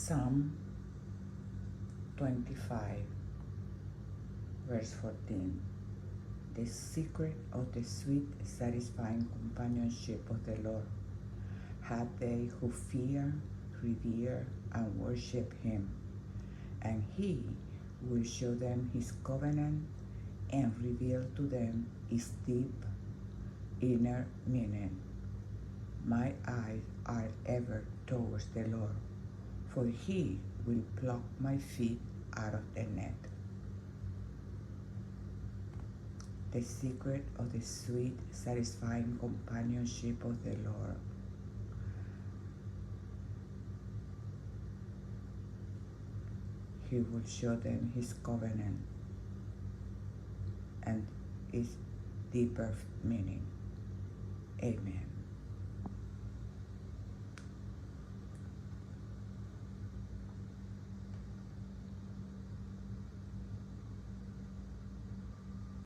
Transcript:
Psalm 25, verse 14. The secret of the sweet, satisfying companionship of the Lord have they who fear, revere, and worship him. And he will show them his covenant and reveal to them its deep inner meaning. My eyes are ever towards the Lord, for he will pluck my feet out of the net. The secret of the sweet, satisfying companionship of the Lord. He will show them his covenant and its deeper meaning. Amen.